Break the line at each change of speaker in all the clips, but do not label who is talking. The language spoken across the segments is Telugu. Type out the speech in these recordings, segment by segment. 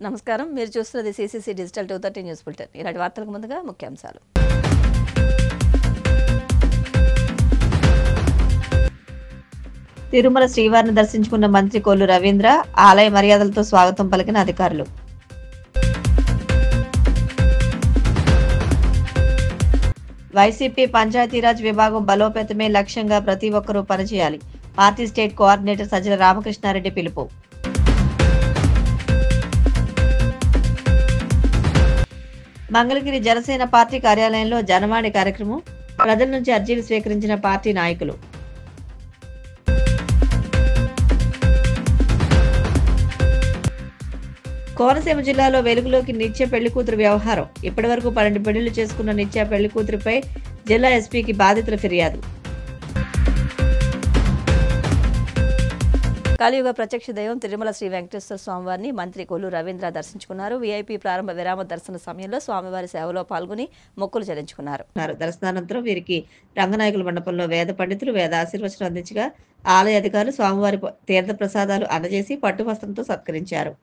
నమస్కారం మీరు చూస్తున్నది సిసిసి డిజిటల్ 230 న్యూస్ బులెటిన్. ఈనాటి వార్తలకు ముందుగా ముఖ్యాంశాలు. తిరుమల శ్రీవారిని దర్శించుకున్న మంత్రి కొల్లు రవీంద్ర ఆలయ మర్యాదలతో స్వాగతం పలికిన అధికారులు. వైసీపీ పంచాయతీరాజ్ విభాగం బలోపేతమే లక్ష్యంగా ప్రతి ఒక్కరూ పనిచేయాలి. Party state coordinator Sajjala Ramakrishna Reddy పిలుపు. మంగళగిరి జనసేన పార్టీ కార్యాలయంలో జనవాణి కార్యక్రమం. ప్రజల నుంచి అర్జీలు స్వీకరించిన పార్టీ నాయకులు. కోనసీమ జిల్లాలో వెలుగులోకి నిత్య పెళ్లికూతురు వ్యవహారం. ఇప్పటి వరకు 12 పెళ్లిళ్లు చేసుకున్న నిత్య పెళ్లికూతురుపై జిల్లా ఎస్పీకి బాధితుల ఫిర్యాదు. కలియుగ ప్రత్యక్ష దైవం తిరుమల శ్రీ వెంకటేశ్వర స్వామివారిని మంత్రి కొల్లు రవీంద్ర దర్శించుకున్నారు. వీఐపీ ప్రారంభ విరామ దర్శన సమయంలో స్వామివారి సేవలో పాల్గొని మొక్కులు చెల్లించుకున్నారు. దర్శనానంతరం వీరికి రంగనాయకుల మండపంలో వేద పండితులు వేద ఆశీర్వచనం అందించగా ఆలయ అధికారులు స్వామివారి తీర్థ ప్రసాదాలు అందజేసి పట్టువస్త్రంతో సత్కరించారు.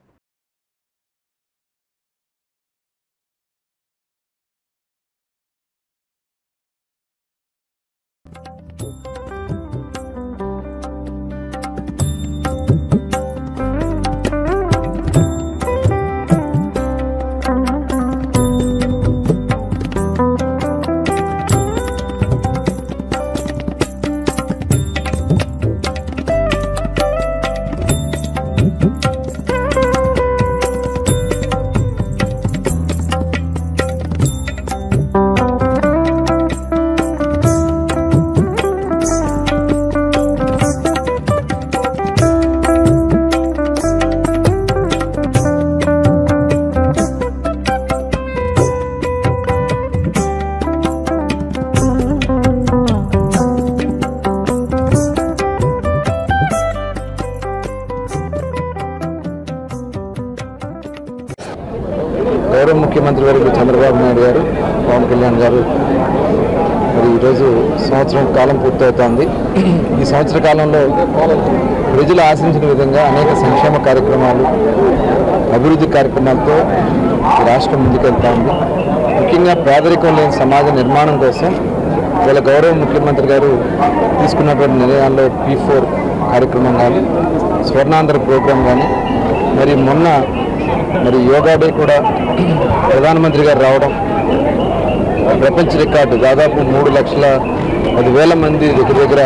గౌరవ ముఖ్యమంత్రి వర్యులు చంద్రబాబు నాయుడు గారు, పవన్ కళ్యాణ్ గారు మరి ఈరోజు సంవత్సరం కాలం పూర్తవుతోంది. ఈ సంవత్సర కాలంలో ప్రజలు ఆశించిన విధంగా అనేక సంక్షేమ కార్యక్రమాలు, అభివృద్ధి కార్యక్రమాలతో ఈ రాష్ట్రం ముందుకెళ్తా ఉంది. ముఖ్యంగా పేదరికం లేని సమాజ నిర్మాణం కోసం వీళ్ళ గౌరవ ముఖ్యమంత్రి గారు తీసుకున్నటువంటి నిర్ణయాల్లో P4 కార్యక్రమం కానీ, స్వర్ణాంధ్ర ప్రోగ్రాం కానీ, మరి మొన్న యోగా డే కూడా ప్రధానమంత్రి గారు రావడం, ప్రపంచ రికార్డు దాదాపు 3,10,000 మంది దగ్గర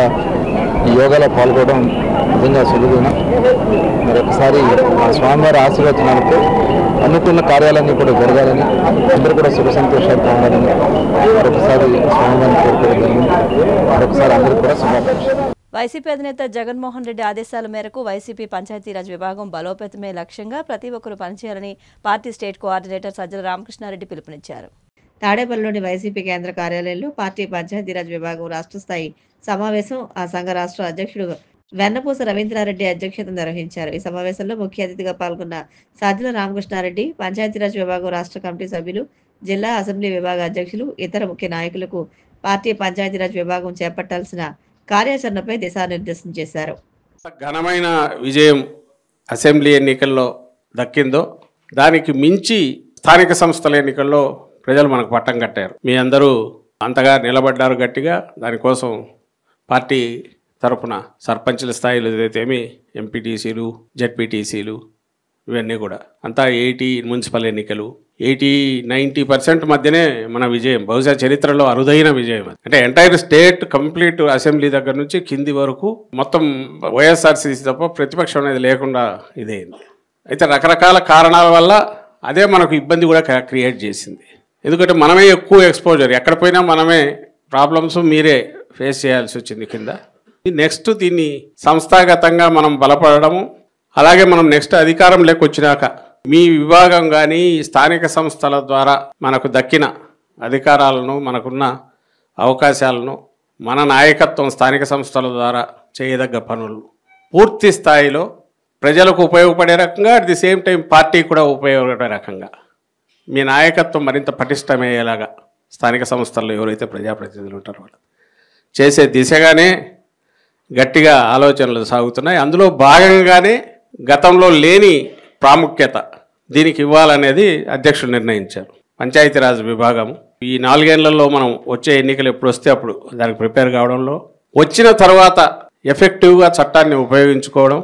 ఈ యోగాలో పాల్గొనడం నిజంగా సులువున. మరొకసారి స్వామివారి ఆశీర్వచనాలతో అనుకున్న కార్యాలన్నీ కూడా జరగాలని, అందరూ కూడా సుఖ సంతోషాలతో ఉండాలని మరొకసారి స్వామివారిని కోరుకోవడం జరిగింది. మరొకసారి అందరూ కూడా శుభాకాంక్షలు.
వైసీపీ అధినేత జగన్మోహన్ రెడ్డి ఆదేశాల మేరకు వైసీపీ పంచాయతీరాజ్ విభాగం బలోపేతమే లక్ష్యంగా ప్రతి ఒక్కరూ పనిచేయాలని party state coordinator Sajjala Ramakrishna Reddy పిలుపునిచ్చారు. తాడేపల్లిలోని వైసీపీ కేంద్ర కార్యాలయంలో పార్టీ పంచాయతీరాజ్ విభాగం రాష్ట్ర స్థాయి సమావేశం ఆ సంఘ రాష్ట్ర అధ్యక్షుడు వెన్నపూస రవీంద్రారెడ్డి అధ్యక్షతన నిర్వహించారు. ఈ సమావేశంలో ముఖ్య అతిథిగా పాల్గొన్న సజ్జల రామకృష్ణారెడ్డి, పంచాయతీరాజ్ విభాగం రాష్ట్ర కమిటీ సభ్యులు, జిల్లా అసెంబ్లీ విభాగ అధ్యక్షులు, ఇతర ముఖ్య నాయకులకు పార్టీ పంచాయతీరాజ్ విభాగం చేపట్టాల్సిన కార్యాచరణపై దిశానిర్దేశం చేశారు.
ఘనమైన విజయం అసెంబ్లీ ఎన్నికల్లో దక్కిందో దానికి మించి స్థానిక సంస్థల ఎన్నికల్లో ప్రజలు మనకు పట్టం కట్టారు. మీ అందరూ అంతగా నిలబడ్డారు గట్టిగా. దానికోసం పార్టీ తరఫున సర్పంచుల స్థాయిలో ఏదైతేమి ఎంపీటీసీలు, జెడ్పీటీసీలు ఇవన్నీ కూడా అంతా 80 మున్సిపల్ ఎన్నికలు 80-90% మధ్యనే మన విజయం. బహుశా చరిత్రలో అరుదైన విజయం. అంటే ఎంటైర్ స్టేట్ కంప్లీట్ అసెంబ్లీ దగ్గర నుంచి కింది వరకు మొత్తం వైఎస్ఆర్సీసీ తప్ప ప్రతిపక్షం అనేది లేకుండా ఇదైంది. అయితే రకరకాల కారణాల వల్ల అదే మనకు ఇబ్బంది కూడా క్రియేట్ చేసింది. ఎందుకంటే మనమే ఎక్కువ ఎక్స్పోజర్, ఎక్కడ పోయినా మనమే ప్రాబ్లమ్స్ మీరే ఫేస్ చేయాల్సి వచ్చింది కింద. నెక్స్ట్ దీన్ని సంస్థాగతంగా మనం బలపడము, అలాగే మనం నెక్స్ట్ అధికారం లేకొచ్చినాక మీ విభాగం కానీ స్థానిక సంస్థల ద్వారా మనకు దక్కిన అధికారాలను, మనకున్న అవకాశాలను, మన నాయకత్వం స్థానిక సంస్థల ద్వారా చేయదగ్గ పనులు పూర్తి స్థాయిలో ప్రజలకు ఉపయోగపడే రకంగా, at the same time party కూడా ఉపయోగపడే రకంగా మీ నాయకత్వం మరింత పటిష్టమయ్యేలాగా స్థానిక సంస్థల్లో ఎవరైతే ప్రజాప్రతినిధులు ఉంటారో వాళ్ళు చేసే దిశగానే గట్టిగా ఆలోచనలు సాగుతున్నాయి. అందులో భాగంగానే గతంలో లేని ప్రాముఖ్యత దీనికి ఇవ్వాలనేది అధ్యక్షులు నిర్ణయించారు. పంచాయతీరాజ్ విభాగం ఈ 4 ఏళ్లలో మనం వచ్చే ఎన్నికలు ఎప్పుడు వస్తే అప్పుడు దానికి ప్రిపేర్ కావడంలో, వచ్చిన తర్వాత ఎఫెక్టివ్గా చట్టాన్ని ఉపయోగించుకోవడం,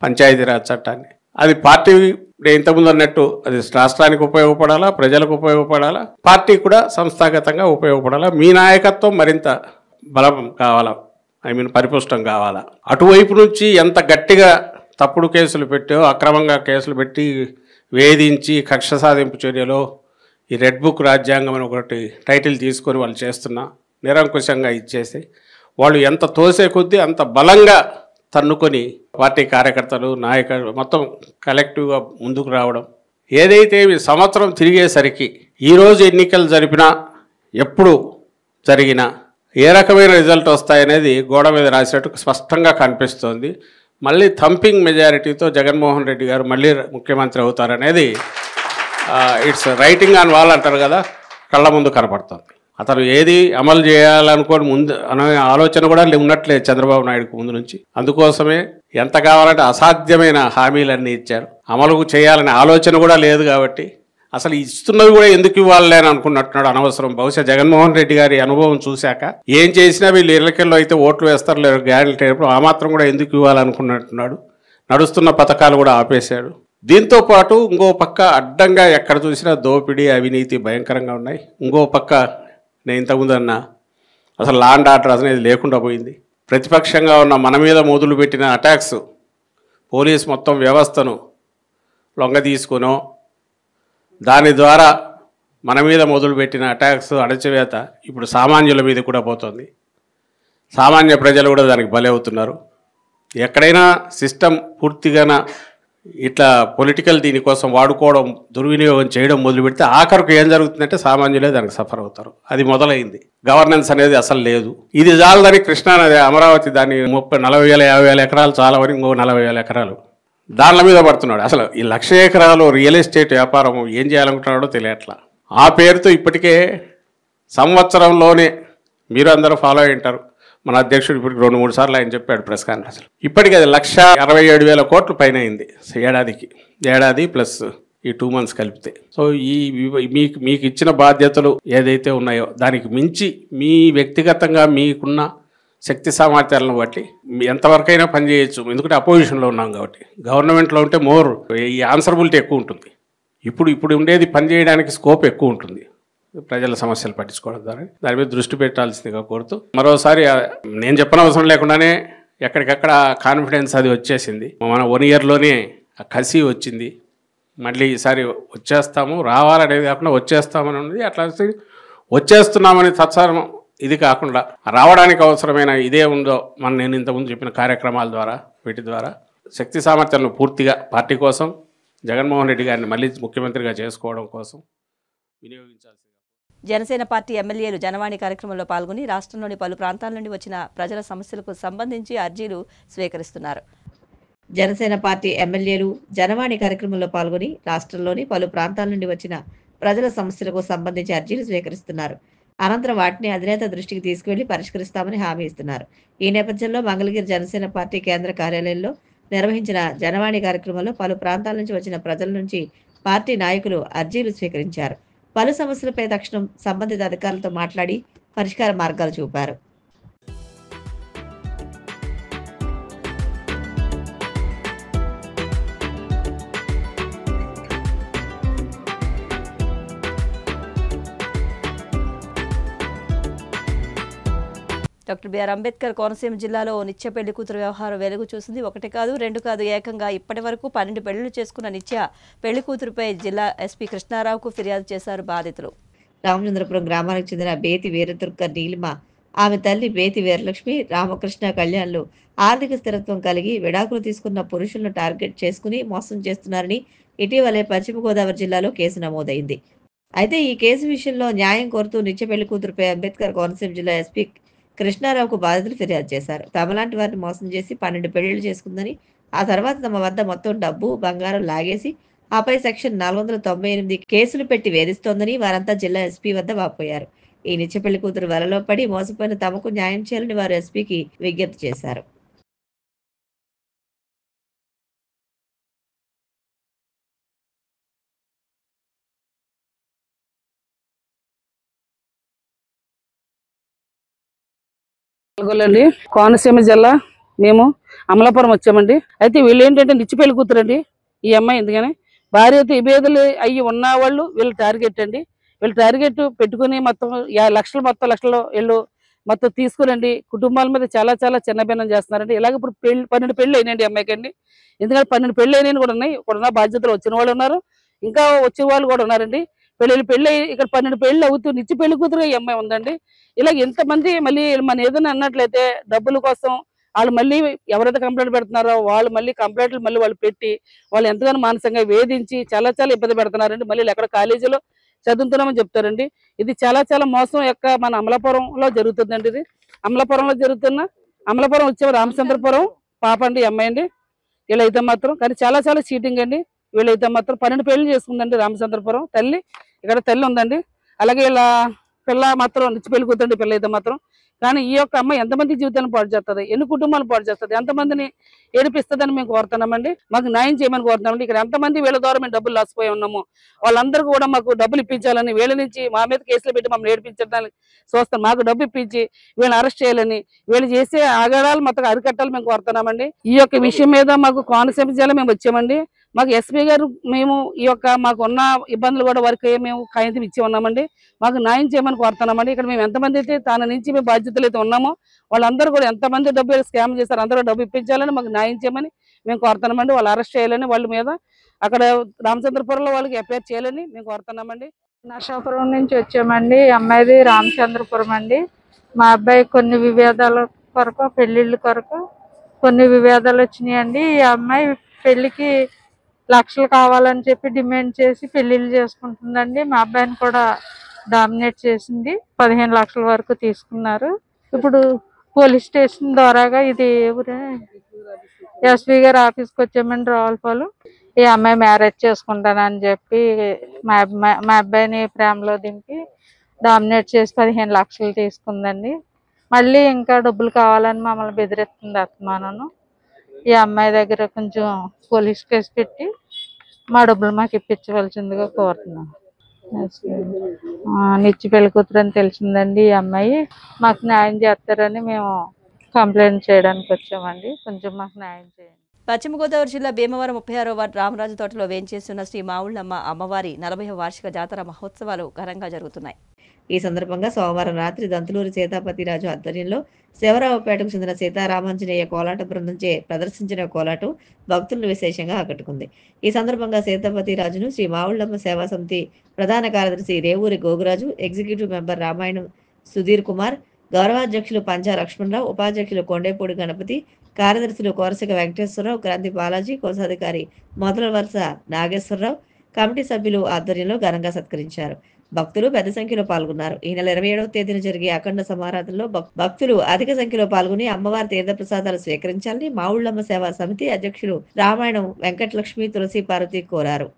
పంచాయతీరాజ్ చట్టాన్ని, అది పార్టీ ఇంతకుముందు అన్నట్టు అది రాష్ట్రానికి ఉపయోగపడాలా, ప్రజలకు ఉపయోగపడాలా, పార్టీ కూడా సంస్థాగతంగా ఉపయోగపడాలా, మీ నాయకత్వం మరింత బలం కావాలా, పరిపుష్టం కావాలా. అటువైపు నుంచి ఎంత గట్టిగా తప్పుడు కేసులు పెట్టో, అక్రమంగా కేసులు పెట్టి వేధించి కక్ష సాధింపు చర్యలో ఈ రెడ్ బుక్ రాజ్యాంగం అని ఒకటి టైటిల్ తీసుకొని వాళ్ళు చేస్తున్నా నిరంకుశంగా ఇచ్చేసి వాళ్ళు ఎంత తోసే కొద్దీ అంత బలంగా తన్నుకొని పార్టీ కార్యకర్తలు, నాయకులు మొత్తం కలెక్టివ్గా ముందుకు రావడం. ఏదైతే ఈ సంవత్సరం తిరిగేసరికి ఈరోజు ఎన్నికలు జరిపినా, ఎప్పుడు జరిగినా ఏ రకమైన రిజల్ట్ వస్తాయనేది గోడ మీద రాసినట్టు స్పష్టంగా కనిపిస్తోంది. మళ్ళీ థంపింగ్ మెజారిటీతో జగన్మోహన్ రెడ్డి గారు మళ్ళీ ముఖ్యమంత్రి అవుతారనేది ఇట్స్ రైటింగ్ ఆన్ వాల్ అంటారు కదా, కళ్ళ ముందు కనపడుతుంది. అతను ఏది అమలు చేయాలనుకోని ముందు అనే ఆలోచన కూడా ఉన్నట్లేదు చంద్రబాబు నాయుడుకు ముందు నుంచి. అందుకోసమే ఎంత కావాలంటే అసాధ్యమైన హామీలన్నీ ఇచ్చారు. అమలు చేయాలనే ఆలోచన కూడా లేదు కాబట్టి అసలు ఇస్తున్నవి కూడా ఎందుకు ఇవ్వాలని అని అనుకున్నట్టున్నాడు అనవసరం. బహుశా జగన్మోహన్ రెడ్డి గారి అనుభవం చూశాక ఏం చేసినా వీళ్ళు ఎన్నికల్లో అయితే ఓట్లు వేస్తారు లేదు గ్యారెంటీ ఆ మాత్రం కూడా ఎందుకు ఇవ్వాలనుకున్నట్టున్నాడు. నడుస్తున్న పథకాలు కూడా ఆపేశాడు. దీంతో పాటు ఇంకో పక్క అడ్డంగా ఎక్కడ చూసినా దోపిడీ, అవినీతి భయంకరంగా ఉన్నాయి. ఇంకో పక్క నేను ఇంతకుముందు అన్నా అసలు లా అండ్ ఆర్డర్ అనేది లేకుండా పోయింది. ప్రతిపక్షంగా ఉన్న మన మీద మొదలుపెట్టిన అటాక్స్, పోలీస్ మొత్తం వ్యవస్థను లొంగ తీసుకునో దాని ద్వారా మన మీద మొదలుపెట్టిన అటాక్స్, అణచివేత ఇప్పుడు సామాన్యుల మీద కూడా పోతుంది. సామాన్య ప్రజలు కూడా దానికి బలవుతున్నారు. ఎక్కడైనా సిస్టమ్ పూర్తిగా ఇట్లా పొలిటికల్ దీనికోసం వాడుకోవడం, దుర్వినియోగం చేయడం మొదలు పెడితే ఆఖరికి ఏం జరుగుతుందంటే సామాన్యులే దానికి సఫర్ అవుతారు. అది మొదలైంది. గవర్నెన్స్ అనేది అసలు లేదు. ఇది చాలదని కృష్ణానది, అమరావతి దాన్ని 30,000, 40,000 ఎకరాలు చాలవని ఇంకో 40,000 ఎకరాలు దానిల మీద పడుతున్నాడు. అసలు ఈ 1,00,000 ఎకరాలు రియల్ ఎస్టేట్ వ్యాపారం ఏం చేయాలనుకుంటున్నాడో తెలియట్లా. ఆ పేరుతో ఇప్పటికే సంవత్సరంలోనే మీరు అందరూ ఫాలో అయి ఉంటారు. మన అధ్యక్షుడు ఇప్పటికి 2-3 సార్లు ఆయన చెప్పాడు ప్రెస్ కాన్ఫరెన్స్లో. ఇప్పటికీ అది 1,67,000 కోట్ల పైన అయింది ఏడాది ప్లస్ ఈ 2 months కలిపితే. సో ఈ మీకు ఇచ్చిన బాధ్యతలు ఏదైతే ఉన్నాయో దానికి మించి మీ వ్యక్తిగతంగా మీకున్న శక్తి సామర్థ్యాలను బట్టి ఎంతవరకైనా పనిచేయచ్చు. ఎందుకంటే అపోజిషన్లో ఉన్నాం కాబట్టి. గవర్నమెంట్లో ఉంటే మోర్ ఈ ఆన్సరబిలిటీ ఎక్కువ ఉంటుంది. ఇప్పుడు ఉండేది పని చేయడానికి స్కోప్ ఎక్కువ ఉంటుంది. ప్రజల సమస్యలు పట్టించుకోవడం ద్వారా దాని మీద దృష్టి పెట్టాల్సిందిగా కోరుతూ, మరోసారి నేను చెప్పనవసరం లేకుండానే ఎక్కడికక్కడ కాన్ఫిడెన్స్ అది వచ్చేసింది. మన 1 yearలోనే కసి వచ్చింది. మళ్ళీ ఈసారి వచ్చేస్తాము, రావాలనేది కాకుండా వచ్చేస్తామని ఉన్నది. అట్లా వచ్చేస్తున్నామని తత్సరం ఇది కాకుండా రావడానికి అవసరమైన ఇదే ఉందో నేను ఇంతకుముందు చెప్పిన కార్యక్రమాల ద్వారా వీటి ద్వారా శక్తి సామర్థ్యాలను పూర్తిగా పార్టీ కోసం, జగన్మోహన్ రెడ్డి గారిని మళ్ళీ ముఖ్యమంత్రిగా చేసుకోవడం కోసం వినియోగించాల్సింది.
జనసేన పార్టీ ఎమ్మెల్యేలు జనవాణి కార్యక్రమంలో పాల్గొని రాష్ట్రంలోని పలు ప్రాంతాల నుండి వచ్చిన ప్రజల సమస్యలకు సంబంధించి అర్జీలు స్వీకరిస్తున్నారు. జనసేన పార్టీ ఎమ్మెల్యేలు జనవాణి కార్యక్రమంలో పాల్గొని రాష్ట్రంలోని పలు ప్రాంతాల నుండి వచ్చిన ప్రజల సమస్యలకు సంబంధించి అర్జీలు స్వీకరిస్తున్నారు. అనంతరం వాటిని అధినేత దృష్టికి తీసుకువెళ్లి పరిష్కరిస్తామని హామీ ఇస్తున్నారు. ఈ నేపథ్యంలో మంగళగిరి జనసేన పార్టీ కేంద్ర కార్యాలయంలో నిర్వహించిన జనవాణి కార్యక్రమంలో పలు ప్రాంతాల నుంచి వచ్చిన ప్రజల నుంచి పార్టీ నాయకులు అర్జీలు స్వీకరించారు. పలు సమస్యలపై తక్షణం సంబంధిత అధికారులతో మాట్లాడి పరిష్కార మార్గాలు చూపారు. డాక్టర్ బిఆర్ అంబేద్కర్ కోనసీమ జిల్లాలో నిత్య పెళ్లి కూతురు వ్యవహారం వెలుగు చూసింది. 1 కాదు 2 కాదు, ఏకంగా ఇప్పటి వరకు 12 పెళ్లిళ్లు చేసుకున్న నిత్య పెళ్లి కూతురుపై జిల్లా ఎస్పీ కృష్ణారావుకు ఫిర్యాదు చేశారు బాధితులు. రామచంద్రపురం గ్రామానికి చెందిన బేతి వీరదుర్గ నీలిమ, ఆమె తల్లి బేతి వీరలక్ష్మి రామకృష్ణ కళ్యాణ్లు ఆర్థిక స్థిరత్వం కలిగి విడాకులు తీసుకున్న పురుషులను టార్గెట్ చేసుకుని మోసం చేస్తున్నారని ఇటీవలే పశ్చిమ గోదావరి జిల్లాలో కేసు నమోదైంది. అయితే ఈ కేసు విషయంలో న్యాయం కోరుతూ నిత్య పెళ్లి కూతురుపై అంబేద్కర్ కోనసీమ జిల్లా ఎస్పీ కృష్ణారావుకు బాధితులు ఫిర్యాదు చేశారు. తమలాంటి వారిని మోసం చేసి 12 పెళ్లిళ్లు చేసుకుందని, ఆ తర్వాత తమ వద్ద మొత్తం డబ్బు బంగారం లాగేసి ఆపై సెక్షన్ 498 కేసులు పెట్టి వేధిస్తోందని వారంతా జిల్లా ఎస్పీ వద్ద వాపోయారు. ఈ నిత్య పెళ్లి కూతురు వలలో పడి మోసపోయిన తమకు న్యాయం చేయాలని వారు ఎస్పీకి విజ్ఞప్తి చేశారు.
పాల్గొనండి కోనసీమ జిల్లా మేము అమలాపురం వచ్చామండి. అయితే వీళ్ళు ఏంటంటే నిచ్చి పెళ్లి కూతురండి ఈ అమ్మాయి. ఎందుకని భార్యతో ఇబ్బందులు అయ్యి ఉన్న వాళ్ళు వీళ్ళు టార్గెట్ అండి. వీళ్ళు టార్గెట్ పెట్టుకుని మొత్తం లక్షలు వీళ్ళు మొత్తం తీసుకురండి కుటుంబాల మీద చాలా చాలా చిన్నభిన్నం చేస్తున్నారండి. ఇలాగ ఇప్పుడు 12 పెళ్లి అయినాయండి అమ్మాయికి అండి. ఎందుకంటే 12 పెళ్లి అయినాయి కూడా ఉన్నాయి. ఇక్కడ ఉన్న బాధ్యతలు వచ్చిన వాళ్ళు ఉన్నారు, ఇంకా వచ్చే వాళ్ళు కూడా ఉన్నారండి. పెళ్లి ఇక్కడ 12 పెళ్లి అవుతూ నిచ్చి పెళ్లి కూతురుగా ఈ అమ్మాయి ఉందండి. ఇలా ఎంతమంది మళ్ళీ మన ఏదైనా అన్నట్లయితే డబ్బుల కోసం వాళ్ళు మళ్ళీ ఎవరైతే కంప్లైంట్ పెడుతున్నారో వాళ్ళు మళ్ళీ కంప్లైంట్లు మళ్ళీ వాళ్ళు పెట్టి వాళ్ళు ఎంతగానో మానసికంగా వేధించి చాలా చాలా ఇబ్బంది పెడుతున్నారండి. మళ్ళీ ఎక్కడ కాలేజీలో చదువుతున్నామని చెప్తారండి. ఇది చాలా చాలా మోసం యొక్క మన అమలాపురంలో జరుగుతుందండి. ఇది అమలాపురంలో అమలాపురం వచ్చే రామచంద్రపురం పాప అండి అమ్మాయి అండి. వీళ్ళైతే మాత్రం కానీ చాలా చాలా చీటింగ్ అండి. వీళ్ళైతే మాత్రం 12 పెళ్లి చేసుకుందండి రామచంద్రపురం తల్లి. ఇక్కడ తల్లి ఉందండి. అలాగే ఇలా పిల్ల మాత్రం నిచ్చి పెళ్లి కూతురండి పిల్ల అయితే మాత్రం. కానీ ఈ యొక్క అమ్మాయి ఎంతమంది జీవితాన్ని పాడు చేస్తుంది, ఎన్ని కుటుంబాలు పాడు చేస్తుంది, ఎంతమందిని ఏడిపిస్తుందని మేము కోరుతున్నామండి. మాకు న్యాయం చేయమని కోరుతున్నామండి. ఇక్కడ ఎంతమంది వీళ్ళ ద్వారా మేము డబ్బులు లాసిపోయి ఉన్నాము వాళ్ళందరూ కూడా మాకు డబ్బులు ఇప్పించాలని వీళ్ళ నుంచి మా మీద కేసులు పెట్టి మమ్మల్ని ఏడిపించడానికి చూస్తాం. మాకు డబ్బు ఇప్పించి వీళ్ళని అరెస్ట్ చేయాలని వీళ్ళు చేసే ఆగడాలు మొత్తం అరికట్టాలని మేము కోరుతున్నామండి. ఈ యొక్క విషయం మీద మాకు కోనసీమ జిల్లా మేము వచ్చామండి. మాకు ఎస్పీ గారు మేము ఈ యొక్క మాకున్న ఇబ్బందులు కూడా వారికి మేము కాగితం ఇచ్చి ఉన్నామండి. మాకు న్యాయం చేయమని కోరుతున్నామండి. ఇక్కడ మేము ఎంతమంది అయితే తన నుంచి మేము బాధ్యతలు అయితే ఉన్నామో వాళ్ళందరూ కూడా ఎంతమంది డబ్బు స్కామ్ చేస్తారు అందరూ డబ్బు ఇప్పించాలని మాకు న్యాయం చేయమని మేము కోరుతున్నామండి. వాళ్ళు అరెస్ట్ చేయాలని వాళ్ళ మీద అక్కడ రామచంద్రపురంలో వాళ్ళకి ఎఫ్ఐఆర్ చేయాలని మేము కోరుతున్నామండి.
నర్సాపురం నుంచి వచ్చామండి. అమ్మాయిది రామచంద్రపురం అండి. మా అబ్బాయి కొన్ని విభేదాల కొరకు పెళ్లిళ్ళ కొరకు కొన్ని విభేదాలు వచ్చినాయండి. ఈ అమ్మాయి పెళ్లికి లక్షలు కావాలని చెప్పి డిమాండ్ చేసి పెళ్లిళ్ళు చేసుకుంటుందండి. మా అబ్బాయిని కూడా డామినేట్ చేసింది. 15 లక్షల వరకు తీసుకున్నారు. ఇప్పుడు పోలీస్ స్టేషన్ ద్వారాగా ఇది ఎస్పీ గారి ఆఫీస్కి వచ్చామండి రావులపాలెం. ఈ అమ్మాయి మ్యారేజ్ చేసుకుంటానని చెప్పి మా అబ్బాయిని ప్రేమలో దింపి డామినేట్ చేసి 15 లక్షలు తీసుకుందండి. మళ్ళీ ఇంకా డబ్బులు కావాలని మమ్మల్ని బెదిరిస్తుంది అత్తమానను. ఈ అమ్మాయి దగ్గర కొంచెం పోలీస్ కేసు పెట్టి మా డబ్బులు మాకు ఇప్పించవలసిందిగా కోరుతున్నాం. నిచ్చి పెళ్లి కూతురు అని తెలిసిందండి. ఈ అమ్మాయి మాకు న్యాయం చేస్తారని మేము కంప్లైంట్ చేయడానికి వచ్చామండి. కొంచెం మాకు న్యాయం చేయండి.
పశ్చిమ గోదావరి జిల్లా భీమవరం 36వ వార్డు రామరాజు తోటలో వేంచేస్తున్న శ్రీ మావుళ్ళమ్మ అమ్మవారి 40వ వార్షిక జాతర మహోత్సవాలు ఘనంగా జరుగుతున్నాయి. ఈ సందర్భంగా సోమవారం రాత్రి దంతులూరి సీతాపతిరాజు ఆధ్వర్యంలో శివరావుపేటకు చెందిన సీతారామాంజనేయ కోలాట బృందంచే ప్రదర్శించిన కోలాటం భక్తులను విశేషంగా ఆకట్టుకుంది. ఈ సందర్భంగా సీతాపతిరాజును శ్రీ మావుళ్ళమ్మ సేవా సమితి ప్రధాన కార్యదర్శి రేవూరి గోగురాజు, ఎగ్జిక్యూటివ్ మెంబర్ రామాయణం సుధీర్ కుమార్, గౌరవాధ్యక్షులు పంచా లక్ష్మణరావు, ఉపాధ్యక్షులు కొండేపూడి గణపతి, కార్యదర్శులు కోరసిక వెంకటేశ్వరరావు, క్రాంతి బాలాజీ, కోశాధికారి మొదల వరుస నాగేశ్వరరావు, కమిటీ సభ్యులు ఆధ్వర్యంలో ఘనంగా సత్కరించారు. భక్తులు పెద్ద సంఖ్యలో పాల్గొన్నారు. ఈ నెల 27వ తేదీన జరిగే అఖండ సమారాధనలో భక్తులు అధిక సంఖ్యలో పాల్గొని అమ్మవారి తీర్థప్రసాదాలు స్వీకరించాలని మావుళ్ళమ్మ సేవా సమితి అధ్యక్షులు రామాయణం వెంకటలక్ష్మి తులసి పార్వతి కోరారు.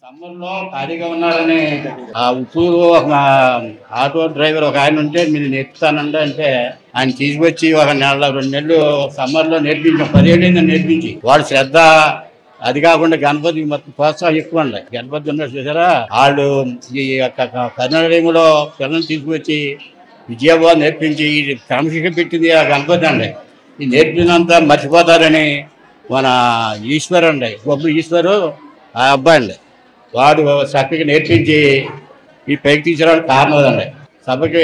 సమ్మర్లో ఖాళీగా ఉన్నారని ఆ ఉత్తూరు ఒక ఆటో డ్రైవర్ ఒక ఆయన ఉంటే మీరు నేర్పుతానండి అంటే ఆయన తీసుకొచ్చి ఒక నెల 2 నెలలు సమ్మర్లో నేర్పించాం. 10 ఏళ్ళైంది నేర్పించి. వాడు శ్రద్ధ అది కాకుండా గణపతి మొత్తం ప్రోత్సాహం ఎక్కువ అండి. గణపతి ఉన్నారు చూసారా, వాళ్ళు ఈ కర్ణాటకలో పిల్లల్ని తీసుకొచ్చి విజయవాడ నేర్పించి క్రమశిక్షణ పెట్టింది ఆ గణపతి అండి. ఈ నేర్పినంత మర్చిపోతారని మన ఈశ్వర్ అండి, గొప్ప ఈశ్వరు ఆ అబ్బాయి అండి. వాడు చక్కగా నేర్పించి ఈ పైకి తీసుకురావడానికి కారణం అదండి. సభకి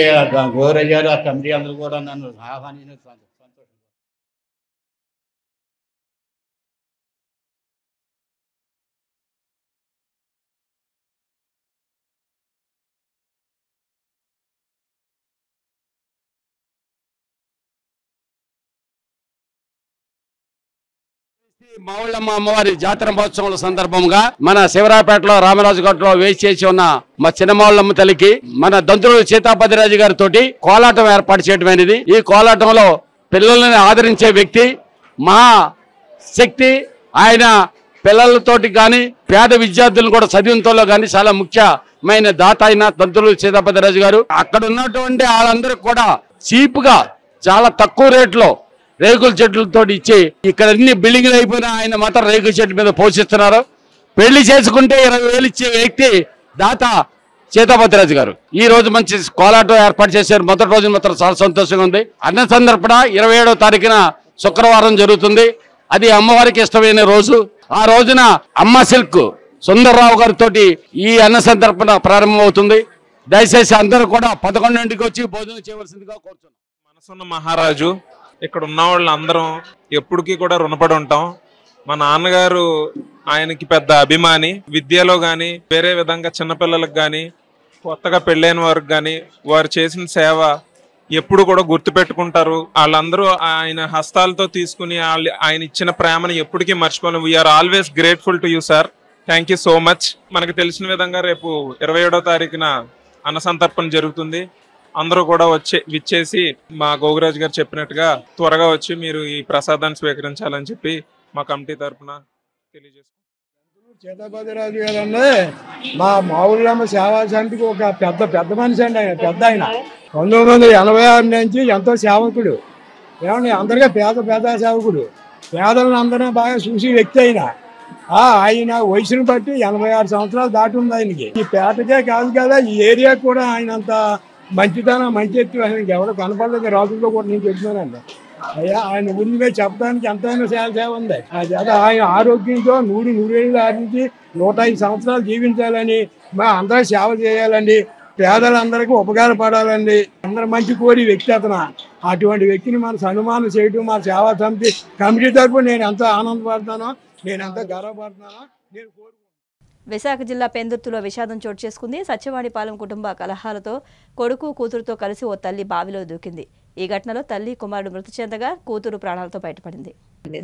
గోరయ్య గారు ఆ కమిటీ అందరూ కూడా నన్ను ఆహ్వానించిన సంతోషం.
మావుళ్ళమ్మ అమ్మవారి జాతర మహోత్సవం సందర్భంగా మన శివరాపేటలో రామరాజు గట్లో వేసి చేసి ఉన్న మా చిన్నమావుళ్ళమ్మ తల్లికి మన దంతులు సీతాపతిరాజు గారితో కోలాటం ఏర్పాటు చేయడమైనది. ఈ కోలాటంలో పిల్లల్ని ఆదరించే వ్యక్తి మహా శక్తి. ఆయన పిల్లలతోటి కానీ పేద విద్యార్థులను కూడా చదివింతలో కానీ చాలా ముఖ్యమైన దాత అయిన దంతులు సీతాపతిరాజు గారు. అక్కడ ఉన్నటువంటి వాళ్ళందరికీ కూడా చీప్గా చాలా తక్కువ రేట్లో రేకుల చెట్లతో ఇచ్చి ఇక్కడ అన్ని బిల్డింగ్లు అయిపోయినా ఆయన మాత్రం రేకుల చెట్ల మీద పోషిస్తున్నారు. పెళ్లి చేసుకుంటే 20,000 ఇచ్చే వ్యక్తి దాత సీతాపతిరాజు గారు. ఈ రోజు మంచి కోలాటం ఏర్పాటు చేశారు. మొదటి రోజు మాత్రం చాలా సంతోషంగా ఉంది. అన్న సందర్భన 27వ తారీఖున శుక్రవారం జరుగుతుంది. అది అమ్మవారికి ఇష్టమైన రోజు. ఆ రోజున అమ్మ సిల్క్ సుందర్రావు గారితో ఈ అన్న సందర్భన ప్రారంభం అవుతుంది. దయచేసి అందరూ కూడా 11ంటికి వచ్చి భోజనం చేయవలసిందిగా కోరుతున్నాం.
మనసున్న మహారాజు ఇక్కడ ఉన్న వాళ్ళు అందరం ఎప్పటికీ కూడా రుణపడి ఉంటాం. మా నాన్నగారు ఆయనకి పెద్ద అభిమాని. విద్యలో కానీ వేరే విధంగా చిన్నపిల్లలకు కానీ కొత్తగా పెళ్ళైన వారికి కానీ వారు చేసిన సేవ ఎప్పుడు కూడా గుర్తుపెట్టుకుంటారు. వాళ్ళందరూ ఆయన హస్తాలతో తీసుకుని ఆయన ఇచ్చిన ప్రేమను ఎప్పటికీ మర్చిపోలేము. We are always grateful to you sir. Thank you so much. మనకు తెలిసిన విధంగా రేపు 27వ తారీఖున అన్న సంతర్పణ జరుగుతుంది. అందరూ కూడా విచ్చేసి మా గోగురాజు గారు చెప్పినట్టుగా త్వరగా వచ్చి మీరు ఈ ప్రసాదాన్ని స్వీకరించాలని చెప్పి మా కమిటీ తరఫున తెలియజేసుకుంటాం.
సీతాపతిరాజు గారు మా మావుళ్ళమ్మ సేవా సమితికి ఒక పెద్ద మనిషి అండి. ఆయన పెద్ద ఆయన 1986 నుంచి ఎంతో సేవకుడు. ఏమండి అందరికీ పేద సేవకుడు. పేదలను అందరినీ బాగా చూసి వ్యక్తి అయినా ఆయన వయసును బట్టి 86 సంవత్సరాలు దాటి ఉంది ఆయనకి. ఈ పేటకే కాదు కదా, ఈ ఏరియా కూడా ఆయన అంత మంచితనం మంచి ఎత్తు ఆయనకి ఎవరు కనపడలేదు. రాజుల్లో కూడా నేను చెప్తున్నానండి. అయ్యా ఆయన గురించి మీద చెప్పడానికి ఎంతైనా సేవ ఉంది. అదే ఆయన ఆరోగ్యంతో 100 ఆరించి 105 సంవత్సరాలు జీవించాలని మా అందరూ సేవ చేయాలండి. పేదలందరికీ ఉపకారపడాలండి. అందరూ మంచి కోరి వ్యక్తి అతను. అటువంటి వ్యక్తిని మన సన్మానం చేయడం మా సేవా సమితి కమిటీ తరఫున నేను ఎంత ఆనందపడతానో, నేను ఎంత గర్వపడుతున్నానో నేను కోరుకుంటున్నాను.
విశాఖ జిల్లా పెందుర్తిలో విషాదం చోటు చేసుకుంది. సత్యవాణిపాలెం కుటుంబ కలహాలతో కొడుకు కూతురుతో కలిసి ఓ తల్లి బావిలో దూకింది. ఈ ఘటనలో తల్లి కుమారుడు మృతి చెందగా కూతురు ప్రాణాలతో బయటపడింది.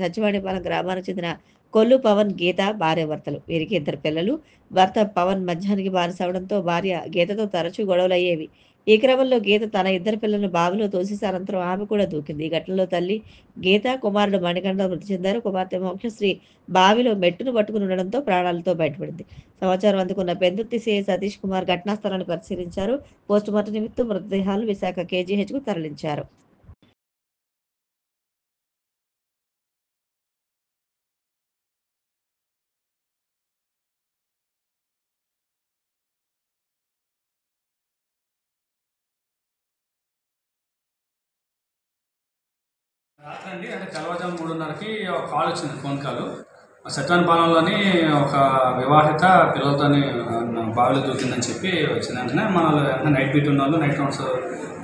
సత్యవాణిపాలెం గ్రామానికి చెందిన కొల్లు పవన్ గీత భార్యాభర్తలు. వీరికి 2 పిల్లలు. భర్త పవన్ మద్యానికి బానిసవడంతో భార్య గీతతో తరచూ గొడవలయ్యేవి. ఈ క్రమంలో గీత తన 2 పిల్లలను బావిలో తోసేసి అనంతరం ఆమె కూడా దూకింది. ఈ ఘటనలో తల్లి గీత, కుమారుడు మణికంఠ మృతి చెందారు. కుమార్తె మోక్షశ్రీ బావిలో మెట్టును పట్టుకుని ఉండడంతో ప్రాణాలతో బయటపడింది. సమాచారం అందుకున్న పెందుర్తి సిఐ సతీష్ కుమార్ ఘటనా స్థలాన్ని పరిశీలించారు. పోస్టుమార్టం నిమిత్తం మృతదేహాలు విశాఖ KGHకు తరలించారు.
రాత్రి అండి అంటే తెల్లవారుజాము 3:30కి ఒక కాల్ వచ్చింది, ఫోన్ కాల్. సత్యవానిపాలెంలోని ఒక వివాహిత పిల్లలతో బావిలో దూకిందని చెప్పి వచ్చిన వెంటనే మన నైట్ బీట్ ఉన్న వాళ్ళు నైట్ రౌండ్స్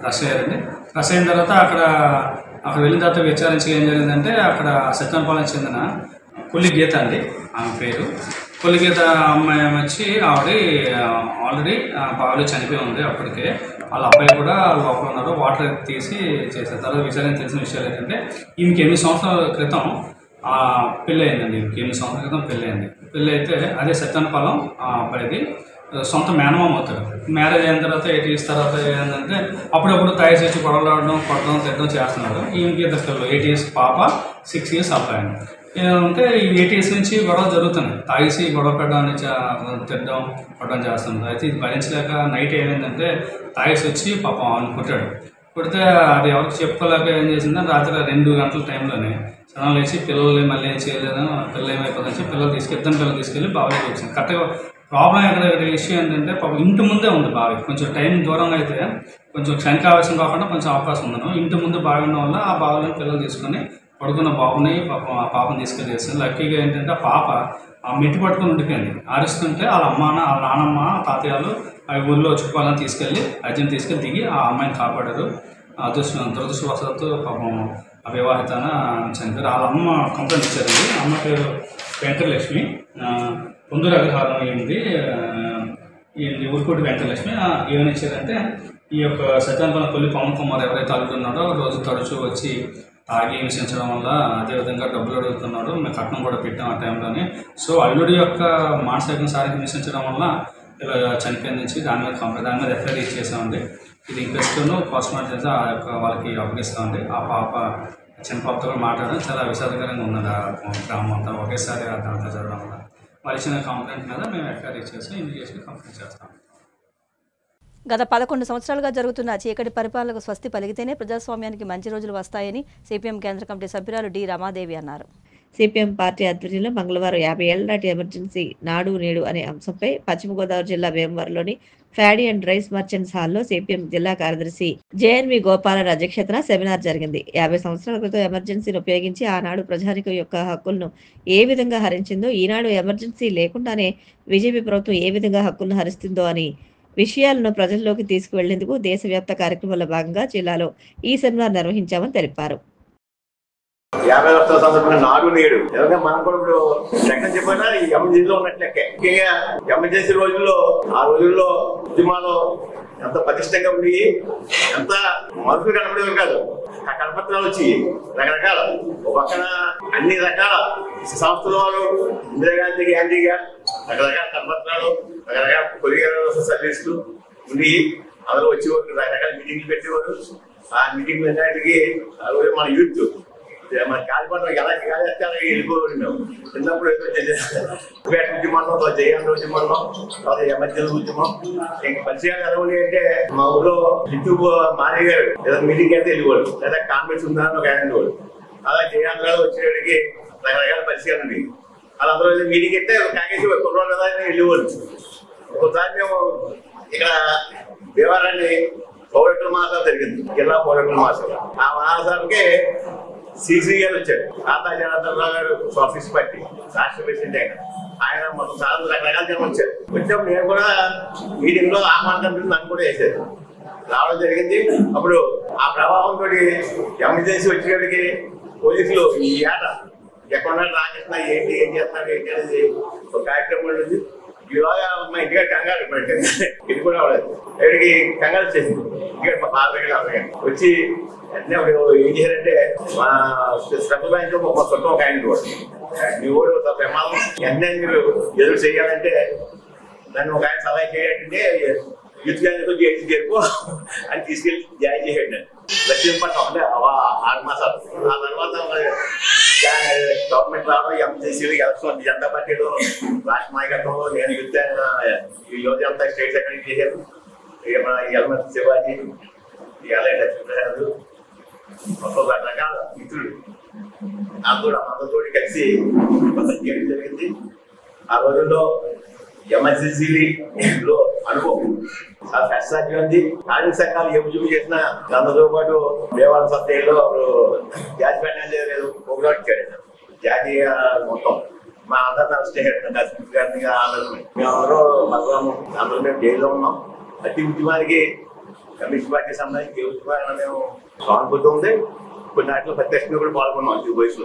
రష్ అయ్యారండి. రష్ అయిన తర్వాత అక్కడ వెళ్ళిన తర్వాత విచారించి ఏం జరిగిందంటే అక్కడ సత్యవానిపాలెం చెందిన కొల్లి గీత అండి ఆమె పేరు. కొల్లి గీత అమ్మాయి వచ్చి ఆల్రెడీ బావిలో చనిపోయి ఉంది. అప్పటికే వాళ్ళ అబ్బాయి కూడా లోపల ఉన్నారు. వాటర్ తీసి చేశారు. తర్వాత విచారణ తెలిసిన విషయాలు ఏంటంటే ఈమెకి 8 సంవత్సరాల క్రితం పెళ్ళి అయిందండి. ఈమెకి 8 సంవత్సరాల క్రితం పెళ్ళి అయింది. పెళ్ళి అయితే అదే సత్యవానిపాలెం అబ్బాయిది సొంత మేనమామ అవుతాడు. మ్యారేజ్ అయిన తర్వాత 8 years తర్వాత ఏంటంటే అప్పుడప్పుడు తాగేసి వచ్చి గొడవలు ఆడడం, కొట్టడం, తిట్టడం చేస్తున్నాడు. ఈమెకి 2 పిల్లలు, 8 years పాప, 6 years అబ్బాయి. ఏమంటే ఈ 8 years నుంచి గొడవ జరుగుతున్నాయి. తాగేసి గొడవ పెట్టడం, తిట్టడం, కొట్టడం చేస్తున్నారు. అయితే ఇది భరించలేక నైట్ ఏమైందంటే తాగేసి వచ్చి పాపం ఆయన కొట్టాడు. కొడితే అది ఎవరికి చెప్పుకోలేక ఏం చేసిందని రాత్రి 2 గంటల టైంలోనే స్నానం వేసి పిల్లల్ని మళ్ళీ ఏం చేయలేదు, పిల్లలు ఏమైపోతుందని చెప్పి ఇద్దరు పిల్లలు తీసుకెళ్ళి బావిలోకి వచ్చింది. కరెక్ట్గా ప్రాబ్లం ఇక్కడ ఇష్యూ ఏంటంటే పాపం ఇంటి ముందే ఉంది బావి. కొంచెం టైం దూరంగా అయితే కొంచెం క్షణికావేశం కాకుండా కొంచెం అవకాశం ఉందను. ఇంటి ముందు బావి ఉన్న వల్ల ఆ బావిలో పిల్లలు తీసుకొని పడుకున్న బాబుని పాపం ఆ పాపను తీసుకెళ్ళేసింది. లక్కీగా ఏంటంటే ఆ పాప ఆ మెట్టి పట్టుకొని ఉండిపోయింది. అరుస్తుంటే వాళ్ళ వాళ్ళ నానమ్మ, తాతయ్యలు అవి ఊళ్ళో చుట్టుపక్కల తీసుకెళ్ళి అర్జెంట్ తీసుకెళ్ళి దిగి ఆ అమ్మాయిని కాపాడారు. దురదృష్టవశాత్తు పాపం అవివాహితన చనిపోయారు. వాళ్ళ అమ్మ కంప్లైంట్ ఇచ్చారండి. అమ్మ పేరు వెంకటలక్ష్మి, పొందూరు అగ్రహారం అయింది. ఊరుకోటి వెంకటలక్ష్మి. ఏమని ఇచ్చారంటే ఈ యొక్క సత్యవానిపాలెం కొల్లి పవన్ కుమార్ ఎవరైతే అల్లుడున్నాడో రోజు తరచూ వచ్చి తాగి హింసించడం వల్ల అదేవిధంగా డబ్బులు అడుగుతున్నాడు. మేము కట్నం కూడా పెట్టాం ఆ టైంలోనే. సో అల్లుడి యొక్క మానసిక శారీరక హింసించడం వల్ల ఇలా చనిపోయిన నుంచి దాని మీద ఎఫ్ఐఆర్ ఇచ్చేసామండి. ఇది ఇంట్రెస్ట్ను పోస్ట్మార్టం చేసి ఆ యొక్క వాళ్ళకి అప్పగిస్తామండి. ఆ పాప చిన్న పాపతో కూడా మాట్లాడడం చాలా విషాదకరంగా ఉన్నది. ఆ గ్రామం అంతా ఒకేసారి దాంట్లో జరగడం వల్ల వాళ్ళు ఇచ్చిన కంప్లైంట్ మీద మేము ఎఫ్ఐఆర్ ఇచ్చేసి ఇన్వెస్టిగేషన్ కంప్లీట్ చేస్తాం.
గత 11 సంవత్సరాలుగా జరుగుతున్న చీకటి పరిపాలనకు స్వస్తి పలిగితేనే ప్రజాస్వామ్యానికి మంచి రోజులు వస్తాయని సిపిఎం కేంద్ర కమిటీ సభ్యురాలు డి రమాదేవి అన్నారు. సిపిఎం పార్టీ ఆధ్వర్యంలో మంగళవారం 50 ఏళ్ల నాటి ఎమర్జెన్సీ నాడు నేడు అనే అంశంపై పశ్చిమ గోదావరి జిల్లా భీమవరంలోని ఫ్యాడీ అండ్ రైస్ మర్చెంట్స్ హాల్లో సిపిఎం జిల్లా కార్యదర్శి జేఎన్వి గోపాలన్ అధ్యక్షతన సెమినార్ జరిగింది. 50 సంవత్సరాల క్రితం ఎమర్జెన్సీని ఉపయోగించి ఆనాడు ప్రజానికం యొక్క హక్కులను ఏ విధంగా హరించిందో ఈనాడు ఎమర్జెన్సీ లేకుండానే బీజేపీ ప్రభుత్వం ఏ విధంగా హక్కులను హరిస్తుందో అని విషయాలను ప్రజల్లోకి తీసుకువెళ్లేందుకు దేశవ్యాప్త కార్యక్రమంలో భాగంగా జిల్లాలో ఈ సెమినార్ నిర్వహించామని తెలిపారు.
50 సంవత్సరాల సందర్భంగా నాడు నేడు ఎందుకంటే మనం కూడా ఇప్పుడు లెక్క చెప్పినా ఈ ఎమర్జెన్సీలో ఉన్నట్లెక్కే. ముఖ్యంగా ఎమర్జెన్సీ రోజుల్లో ఆ రోజుల్లో ఉద్యమాలు ఎంత పటిష్టంగా ఉండి ఎంత మనుషులు కనపడేవి కాదు. ఆ కరపత్రాలు వచ్చి రకరకాల ఒక పక్కన అన్ని రకాల సంస్థల వాళ్ళు ఇందిరాగాంధీ గాంధీగా రకరకాల కరపత్రాలు, రకరకాల కొరియర్ సర్వీసులు ఉండి అందులో వచ్చేవారు, రకరకాల మీటింగ్లు పెట్టేవారు. ఆ మీటింగ్లు అన్నిటికీ ఆ రోజు మన యూత్ మన కాలిపంట ఎలా కాలేస్తారో వెళ్ళిపోవాలి. మేము చిన్నప్పుడు ఏదో పేట ఉద్యమం, జయాన్ ఉద్యమం, తర్వాత ఎమర్జెన్సీ ఉద్యమం ఇంకా పరిచయాలు ఎలా ఉన్నాయి అంటే మా ఊళ్ళో యూట్యూబ్ మానే గారు ఏదో మీటింగ్ అయితే వెళ్ళిపోవాలి, లేదా కాన్ఫరెన్స్ ఉందని ఒక ఆయన వెళ్ళిపోవాలి. అలా జయాన్ గారు వచ్చేవాడికి రకరకాల పరిచయాలు ఉన్నాయి. అలా అందరూ మీటింగ్ అయితే కాకేసి కుర్రాడు కదా అని వెళ్ళిపోవాలి. ఒకసారి మేము ఇక్కడ దేవాలయాన్ని పౌరకుల మాసాలు జరిగింది, జిల్లా పౌరకుల మాసాలు. ఆ మహాసాలకి సిసి గారు వచ్చారు, తాతా జనార్దనరావు గారు సోషలిస్ట్ పార్టీ రాష్ట్ర ప్రెసిడెంట్. ఆయన మొత్తం చాలా రకరకాల జనం వచ్చారు. వచ్చినప్పుడు నేను కూడా మీటింగ్ లో ఆహ్వానం నన్ను కూడా వేసారు, రావడం జరిగింది. అప్పుడు ఆ ప్రభావంతో ఎమర్జెన్సీ వచ్చేటికి పోలీసులు ఈ ఏట ఎక్కడ రాకేస్తున్నా ఏంటి, ఏం చేస్తున్నారు ఏంటి అనేది ఒక కార్యక్రమం ఉంటుంది. ఇది కూడా అవ్వలేదు. ఎవరికి కంగారు చేసింది ఇక్కడ మా బాబాయ్ వచ్చి అన్నీ ఏం చేశారంటే మా స్పెషల్ బ్యాంక్ మా చుట్టం ఒక ఆయన కూడా మీ ఊరు ప్రమాదం అన్నీ మీరు ఎదురు చేయాలంటే నన్ను ఒక ఆయన సలహా చేయాలంటే యూత్ గ్యాంగ్ చేరుకో అని తీసుకెళ్ళి జాయిన్ చేయండి లక్ష్మీపట్నం అంటే 6 మాసాలు. ఆ తర్వాత గవర్నమెంట్ రావడం ఎంసీసీలు ఎలక్షన్ జనతా పార్టీలో రాష్ట్ర నాయకత్వంలో నేను యువత అంతా స్టేట్ సెక్రటరీ చేశారు. మన ఎల్ఎంఎస్ శివాజీ ఎల్ఐ లక్ష్మీప్రసాద్ మొత్తం రకరకాల మిత్రులు అందరితో కలిసి చేయడం జరిగింది. ఆ రోజుల్లో ఎంఎస్సీసీలో అనుభవం చాలా కష్టాన్ని ఉంది. కార్మిక సంఘాలు ఏ ఉద్యోగం చేసినా దాంతో పాటు దేవాలయ సత్యంలో జాతీయ ప్రోగ్రామ్ ఇచ్చారు. జాతీయ మొత్తం మా అందరినీ అరెస్ట్ చేశారు. మేమెవరో మగ్గాము అందులో మేము జైల్లో ఉన్నాం. ప్రతి ఉద్యమానికి కమ్యూనిస్ట్ పార్టీకి సంబంధించి ఏ ఉద్యమాన్ని మేము సానుభూతి ఉంది. కొన్ని వాటిలో ప్రత్యక్షంగా కూడా పాల్గొన్నాం. ఈ వయసు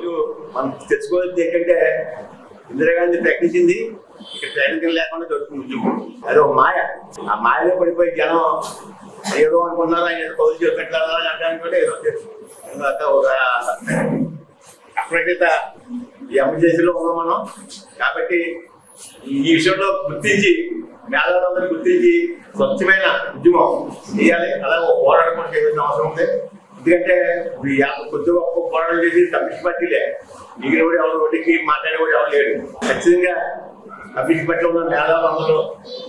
మనం తెచ్చుకోవాల్సింది ఏంటంటే ఇందిరాగాంధీ ప్రకటించింది ఇక్కడ ట్రైనింగ్ లేకుండా దొరుకుతుంది ఉద్యమం. అది ఒక మాయ. ఆ మాయలో పడిపోయి జనం ఏదో అనుకున్నారు ఆయన కౌలు చెప్పట్లేదు అంటే ఏదో ఒక అప్రకృత ఎంజేసీలో ఉన్నాం మనం. కాబట్టి ఈ విషయంలో గుర్తించి మేధావులందరూ గుర్తించి స్వచ్ఛమైన ఉద్యమం చేయాలి. అలాగే ఒక పోరాటం కూడా చేయాల్సిన అవసరం ఉంది. ఎందుకంటే కొద్ది గొప్ప పోరాటం చేసి కమ్యూనిస్ట్ పార్టీలే మిగిలిన కూడా ఎవరు ఒకటికి మాట్లాడే కూడా ఎవరు లేడు. ఖచ్చితంగా కమ్యూనిస్ట్ పార్టీలో ఉన్న మేధావులందరూ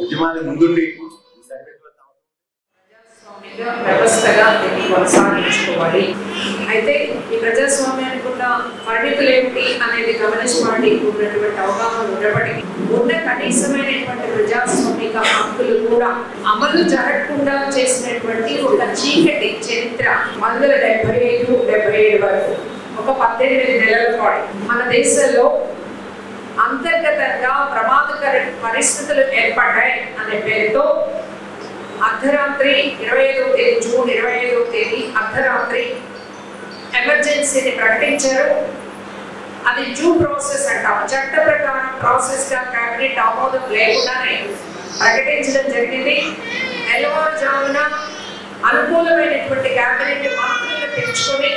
ఉద్యమాన్ని ముందుండి
వ్యవస్థగా దీన్ని కొనసాగించుకోవాలి. అయితే ఈ ప్రజాస్వామ్యానికి ఉన్న పరిమితులు ఏమిటి అనేది కమ్యూనిస్ట్ పార్టీకి ఉన్నటువంటి అవగాహన ఉన్నప్పటికీ ఉన్న కనీసమైనటువంటి ప్రజాస్వామిక హక్కులు కూడా అమలు జరగకుండా చేసినటువంటి ఒక చీకటి చరిత్ర 1975-77 వరకు ఒక 18 నెలల పాటు మన దేశంలో అంతర్గతంగా ప్రమాదకర పరిస్థితులు ఏర్పడ్డాయి అనే పేరుతో అర్ధరాత్రి 25వ తేదీ జూన్ 25వ తేదీ అర్ధరాత్రి ఎమర్జెన్సీని ప్రకటించారు. అది డ్యూ ప్రాసెస్ అంటాం. చట్ట ప్రకారం ప్రాసెస్ గా కేబినెట్ ఆమోదం లేకుండానే ప్రకటించడం జరిగింది. తెల్లవారుజామున అనుకూలమైనటువంటి కేబినెట్ మంత్రులను తెచ్చుకొని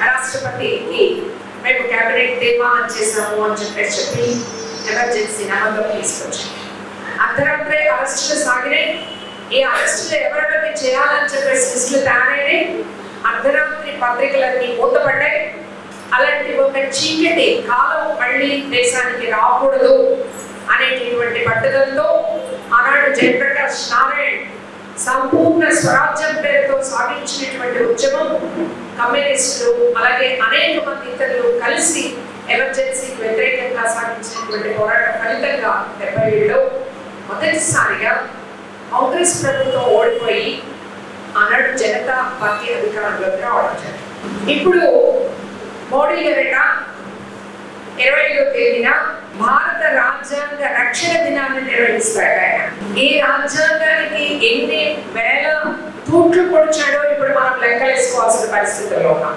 రాష్ట్రపతికి మేము కేబినెట్ తీర్మానం చేశాము అని చెప్పి ఎమర్జెన్సీ అమల్లో తీసుకొచ్చాం. అర్ధరాత్రి అరెస్టులు సాగినాయి. ఈ అరెస్టులు ఎవరెవరికి చేయాలని చెప్పేసి లిస్టులు తయారైనాయి. అర్ధరాత్రి పత్రికలన్నీ మూతపడ్డాయి. అలాంటి ఒక చీకటి కాలం మళ్ళీ దేశానికి రాకూడదు అనేటటువంటి పట్టుదలతో ఆనాడు జయప్రకాష్ నారాయణ్ సంపూర్ణ స్వరాజ్యం పేరుతో సాగించినటువంటి ఉద్యమం కమ్యూనిస్టులు అలాగే అనేక మంది ఇతరులు కలిసి ఎమర్జెన్సీకి వ్యతిరేకంగా సాగించినటువంటి పోరాట ఫలితంగా 77లో మొదటిసారిగా కాంగ్రెస్ ప్రభుత్వం ఓడిపోయి ఆనాడు జనతా పార్టీ అధికారంలోకి రావడం జరిగింది. ఇప్పుడు మోడీ గారిట 25వ తేదీన భారత రాజ్యాంగ రక్షణ దినాన్ని నిర్వహిస్తారు. ఈ రాజ్యాంగానికి ఎన్ని వేల తూట్లు పొడిచాడో ఇప్పుడు మనం లెక్కలేసుకోవాల్సిన పరిస్థితుల్లో ఉన్నాం.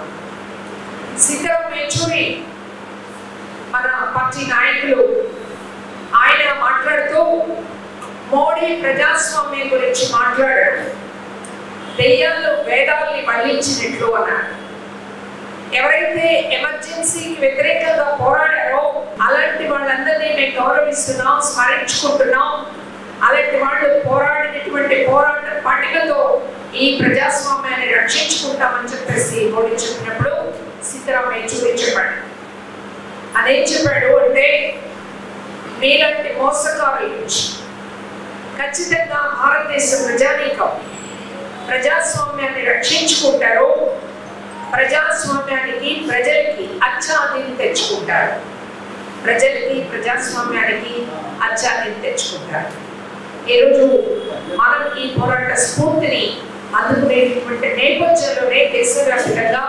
సీతారాం యేచూరి మన పార్టీ నాయకులు ఆయన మాట్లాడుతూ మోడీ ప్రజాస్వామ్యం గురించి మాట్లాడాడు. దెయ్యాలు వేదాల్ని మళ్లించినట్లు అన్నాడు. ఎవరైతే ఎమర్జెన్సీకి వ్యతిరేకంగా పోరాడారో అలాంటి వాళ్ళందరినీ మేము గౌరవిస్తున్నాం, స్మరించుకుంటున్నాం. అలాంటి వాళ్ళు పోరాడినటువంటి పోరాట పటికతో ఈ ప్రజాస్వామ్యాన్ని రక్షించుకుంటామని చెప్పేసి మోడీ చెప్పినప్పుడు సీతారాం యేచూరి చెప్పాడు. అదేం చెప్పాడు అంటే మీలాంటి మోసకారుల నుంచి ఖచ్చితంగా భారతదేశ ప్రజానీకం ప్రజాస్వామ్యాన్ని రక్షించుకుంటారు. ప్రజాస్వామ్యానికి ప్రజలకి అచ్చాదిని తెచ్చుకుంటారు. ప్రజలకి ప్రజాస్వామ్యానికి అచ్చాదిని తెచ్చుకుంటారు. ఈరోజు మనం ఈ పోరాట స్ఫూర్తిని అందుకునేటువంటి నేపథ్యంలోనే దేశవ్యాప్తంగా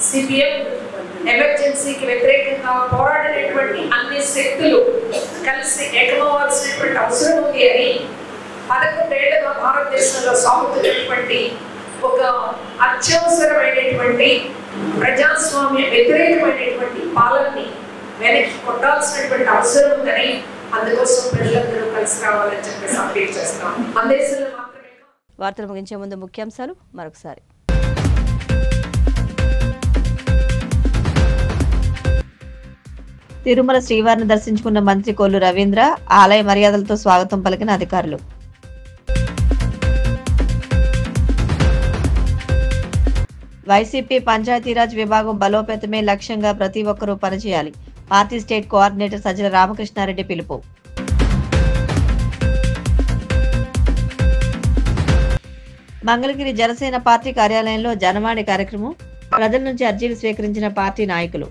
సిపిఎం ఎమర్జెన్సీకి వ్యతిరేకంగా పోరాడినటువంటి అన్ని శక్తులు కలిసి ఏకమవ్వాల్సినటువంటి అవసరం ఉంది అని 11 ఏళ్లుగా భారతదేశంలో సాగుతున్నటువంటి ఒక అత్యవసరమైనటువంటి ప్రజాస్వామ్య వ్యతిరేకమైనటువంటి పాలనని వెనక్కి కొట్టాల్సినటువంటి అవసరం ఉందని అందుకోసం ప్రజలందరూ కలిసి రావాలని చెప్పేసి అపీల్ చేస్తాం. మన దేశంలో మాత్రమే.
వార్తలు ముగించే ముందు ముఖ్యాంశాలు మరొకసారి. తిరుమల శ్రీవారిని దర్శించుకున్న మంత్రి కొల్లు రవీంద్ర, ఆలయ మర్యాదలతో స్వాగతం పలికిన అధికారులు. వైసీపీ పంచాయతీరాజ్ విభాగం బలోపేతమే లక్ష్యంగా ప్రతి ఒక్కరూ పనిచేయాలి. Party state coordinator Sajjala Ramakrishna Reddy పిలుపు. మంగళగిరి జనసేన పార్టీ కార్యాలయంలో జనవాణి కార్యక్రమం. ప్రజల నుంచి అర్జీలు స్వీకరించిన పార్టీ నాయకులు.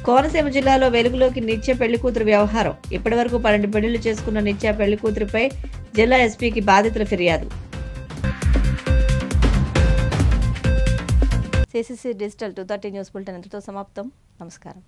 కోనసీమ జిల్లాలో వెలుగులోకి నిత్య పెళ్లికూతురు వ్యవహారం. ఇప్పటి వరకు 12 పెళ్లిళ్లు చేసుకున్న నిత్య పెళ్లికూతురుపై జిల్లా ఎస్పీకి బాధితుల ఫిర్యాదు. సిసిసి డిజిటల్ 230 న్యూస్ బులెటిన్ ఇంతటితో సమాప్తం. నమస్కారం.